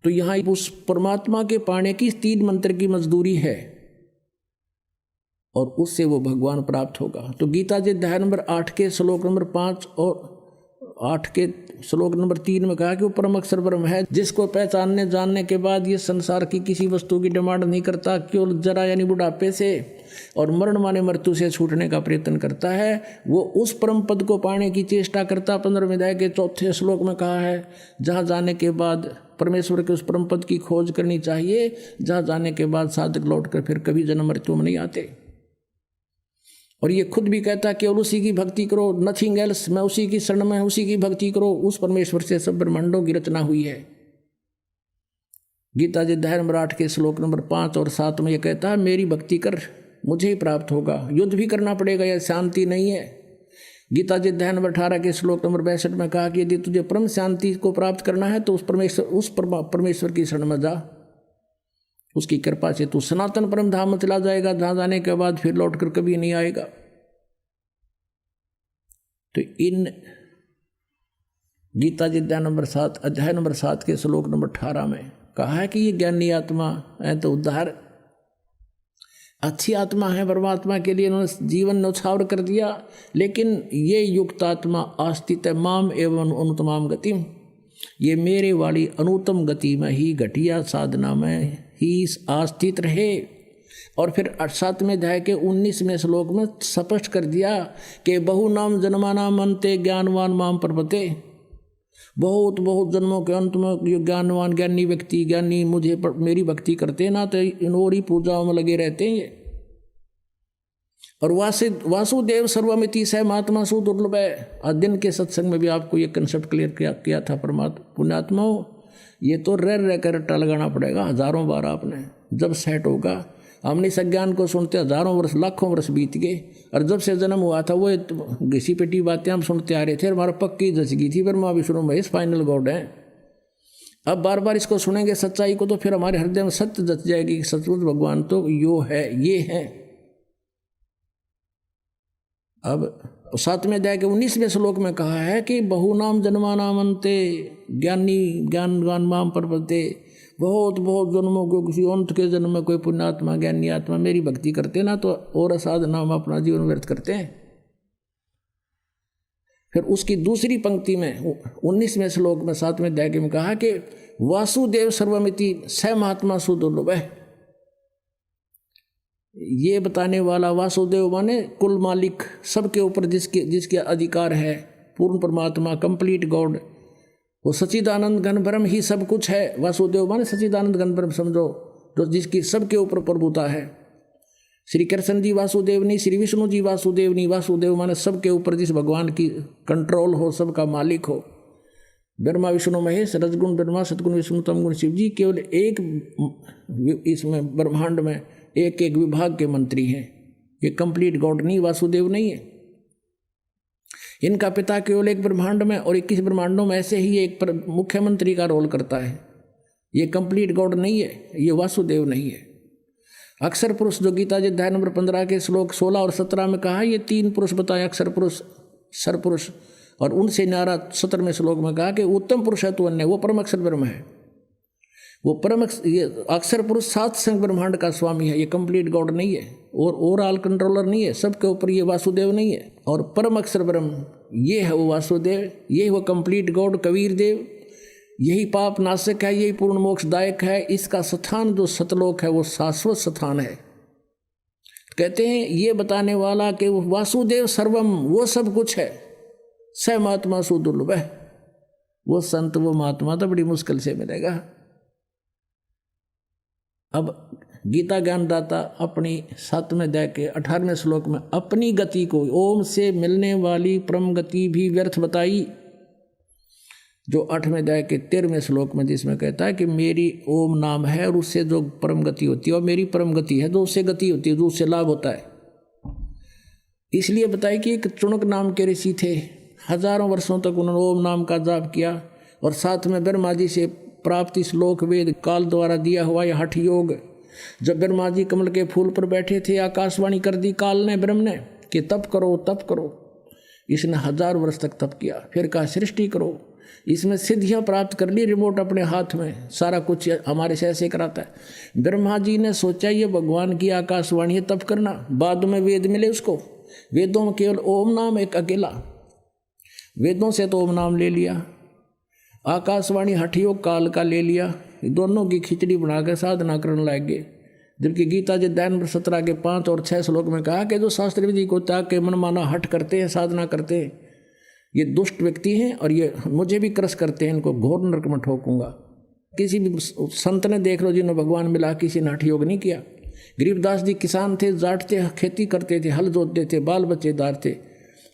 तो यहाँ उस परमात्मा के पाने की 3 मंत्र की मजदूरी है और उससे वो भगवान प्राप्त होगा। तो गीता जी अध्याय नंबर 8 के श्लोक नंबर 5 और 8 के श्लोक नंबर 3 में कहा कि वो परम अक्षर ब्रह्म है, जिसको पहचानने जानने के बाद ये संसार की किसी वस्तु की डिमांड नहीं करता, केवल जरा यानी बुढ़ापे से और मरण माने मृत्यु से छूटने का प्रयत्न करता है। वो उस परम पद को पाने की चेष्टा करता। 15वें अध्याय के 4 श्लोक में कहा है, जहाँ जाने के बाद परमेश्वर के उस परम पद की खोज करनी चाहिए, जहाँ जाने के बाद साधक लौट कर फिर कभी जन्म मृत्यु में नहीं आते। और ये खुद भी कहता है केवल उसी की भक्ति करो, नथिंग एल्स, मैं उसी की शरण में, उसी की भक्ति करो। उस परमेश्वर से सब ब्रह्मांडों की रचना हुई है। गीता जी अध्याय नंबर 8 के श्लोक नंबर 5 और 7 में ये कहता है, मेरी भक्ति कर, मुझे ही प्राप्त होगा। युद्ध भी करना पड़ेगा, यह शांति नहीं है। गीता जी अध्याय नंबर 18 के श्लोक नंबर 62 में कहा कि यदि तुझे परम शांति को प्राप्त करना है तो उस परमेश्वर की शरण में जा, उसकी कृपा से तू सनातन परम धाम में चला जाएगा, जहां जाने के बाद फिर लौटकर कभी नहीं आएगा। तो इन गीता जी अध्याय नंबर 7 के श्लोक नंबर 18 में कहा है कि ये ज्ञानी आत्मा है तो उद्धार अच्छी आत्मा है, परमात्मा के लिए उन्होंने जीवन न्यौछावर कर दिया। लेकिन ये युक्त आत्मा आस्थित है माम एवं अनुतमाम गतिम, ये मेरे वाली अनुतम गति में ही, घटिया साधना में ही आस्थित रहे। और फिर 7वें अध्याय के 19वें श्लोक में स्पष्ट कर दिया कि बहु नाम जन्मानाम अंते ज्ञानवान माम प्रपते, बहुत बहुत जन्मों के अंत में ये ज्ञानवान ज्ञानी व्यक्ति, ज्ञानी मुझे मेरी भक्ति करते ना तो इनोरी पूजाओं में लगे रहते हैं ये। और वासुदेव सर्वमिति स महात्मा सुदुर्लभ है। आज दिन के सत्संग में भी आपको ये कंसेप्ट क्लियर किया था। परमात्मा पुण्यात्माओं, ये तो रह कर रट्टा लगाना पड़ेगा हजारों बार आपने, जब सेट होगा। हमने इस अज्ञान को सुनते हजारों वर्ष लाखों वर्ष बीत गए, और जब से जन्म हुआ था वो घिसी पिटी बातें हम सुनते आ रहे थे, हमारा पक्की जच गई थी ब्रह्मा विष्णु महेश फाइनल गॉड है। अब बार बार इसको सुनेंगे सच्चाई को तो फिर हमारे हृदय में सत्य जच जाएगी कि सचमुच भगवान तो यो है, ये है। अब 7वें अध्याय के 19वें श्लोक में कहा है कि बहुनाम जन्मानाम अंते ज्ञानी ज्ञानवान माम प्रपते, बहुत बहुत जन्मों को किसी अंत के जन्म में कोई पुण्यात्मा ज्ञानी आत्मा मेरी भक्ति करते ना तो और असाधना में अपना जीवन व्यर्थ करते हैं। फिर उसकी दूसरी पंक्ति में 19वें श्लोक में 7वें अध्याय में कहा कि वासुदेव सर्वमिति स महात्मा सुदुर्लभ है। ये बताने वाला वासुदेव माने कुल मालिक, सबके ऊपर जिसके अधिकार है, पूर्ण परमात्मा, कंप्लीट गॉड, वो सच्चिदानंद घन ब्रह्म ही सब कुछ है। वासुदेव माने सच्चिदानंद घन ब्रह्म समझो, जो जिसकी सबके ऊपर प्रभुता है। श्री कृष्ण जी वासुदेव नहीं, श्री विष्णु जी वासुदेव नहीं। वासुदेव माने सबके ऊपर जिस भगवान की कंट्रोल हो, सबका मालिक हो। ब्रह्मा विष्णु महेश, रजगुण ब्रह्मा, सतगुण विष्णु, तमगुण शिव जी, केवल एक इसमें ब्रह्मांड में एक एक विभाग के मंत्री हैं। ये कंप्लीट गॉड नहीं, वासुदेव नहीं है। इनका पिता केवल एक ब्रह्मांड में और 21 ब्रह्मांडों में ऐसे ही एक मुख्यमंत्री का रोल करता है। ये कंप्लीट गॉड नहीं है, ये वासुदेव नहीं है। अक्षर पुरुष जो गीता जी अध्याय नंबर 15 के श्लोक 16 और 17 में कहा, ये 3 पुरुष बताए, अक्षर पुरुष, सर पुरुष, और उनसे न्यारा 17वें श्लोक में कहा कि उत्तम पुरुष है तो अन्य, वो परम अक्षर ब्रह्म है। वो ये अक्षर पुरुष 7 संग ब्रह्मांड का स्वामी है। ये कंप्लीट गॉड नहीं है और ओवरऑल कंट्रोलर नहीं है, सबके ऊपर ये वासुदेव नहीं है। और परम अक्षर ब्रह्म ये है वो वासुदेव, ये वो कंप्लीट गॉड कबीर देव, यही पाप नाशक है, यही पूर्ण मोक्षदायक है। इसका स्थान जो सतलोक है वो शाश्वत स्थान है। कहते हैं ये बताने वाला कि वो वासुदेव सर्वम, वो सब कुछ है, स महात्मा सुदुर्लभ है। वो संत, वो महात्मा तो बड़ी मुश्किल से मिलेगा। अब गीता ज्ञानदाता अपनी 7वें अध्याय के 18वें श्लोक में अपनी गति को ओम से मिलने वाली परम गति भी व्यर्थ बताई, जो 8वें अध्याय के 13वें श्लोक में जिसमें कहता है कि मेरी ओम नाम है और उससे जो परम गति होती है, और मेरी परम गति है जो उससे गति होती है, जो उससे लाभ होता है। इसलिए बताई कि एक चुनक नाम के ऋषि थे, हजारों वर्षों तक उन्होंने ओम नाम का जाप किया, और साथ में ब्रह्मा जी से प्राप्त श्लोक वेद काल द्वारा दिया हुआ यह हठ योग। जब ब्रह्मा जी कमल के फूल पर बैठे थे, आकाशवाणी कर दी काल ने, ब्रह्म ने, कि तप करो तप करो। इसने 1000 वर्ष तक तप किया। फिर कहा सृष्टि करो, इसमें सिद्धियाँ प्राप्त कर ली, रिमोट अपने हाथ में, सारा कुछ हमारे से ऐसे कराता है। ब्रह्मा जी ने सोचा ये भगवान की आकाशवाणी है, तब करना। बाद में वेद मिले उसको, वेदों में केवल ओम नाम एक अकेला, वेदों से तो ओम नाम ले लिया, आकाशवाणी हठयोग काल का ले लिया, दोनों की खिचड़ी बनाकर साधना करने लग गए। जबकि गीता जी अध्याय 17 के 5 और 6 श्लोक में कहा कि जो शास्त्र विधि को त्याग के मनमाना हट करते हैं, साधना करते हैं, ये दुष्ट व्यक्ति हैं और ये मुझे भी क्रस करते हैं, इनको घोर नरक में ठोकूंगा। किसी भी संत ने देख लो जिन्होंने भगवान मिला, किसी ने हठ योग नहीं किया। गरीबदास जी किसान थे, जाट थे, खेती करते थे, हल जोतते थे, बाल बच्चेदार थे।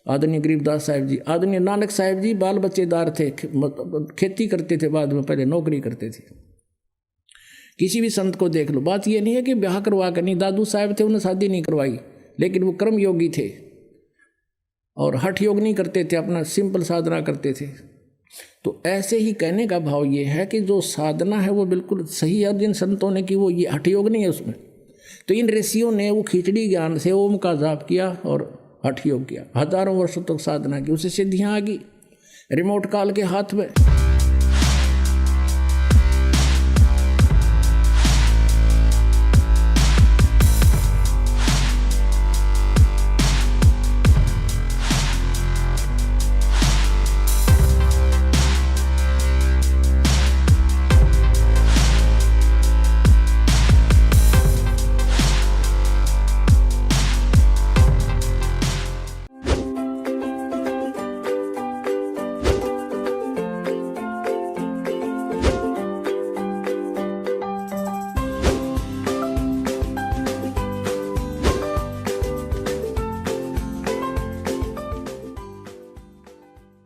आदरणीय गरीबदास साहिब जी, आदरणीय नानक साहिब जी बाल बच्चेदार थे, खेती करते थे, बाद में पहले नौकरी करते थे। किसी भी संत को देख लो, बात ये नहीं है कि ब्याह करवा कर, नहीं, दादू साहब थे उन्हें शादी नहीं करवाई, लेकिन वो कर्म योगी थे और हठ योग नहीं करते थे, अपना सिंपल साधना करते थे। तो ऐसे ही कहने का भाव ये है कि जो साधना है वो बिल्कुल सही है, और जिन संतों ने की वो ये हठ योग नहीं है उसमें। तो इन ऋषियों ने वो खिचड़ी ज्ञान से ओम का जाप किया और हठ योग किया, हजारों वर्षों तक साधना की, उसे सिद्धियाँ आ गई रिमोट काल के हाथ में।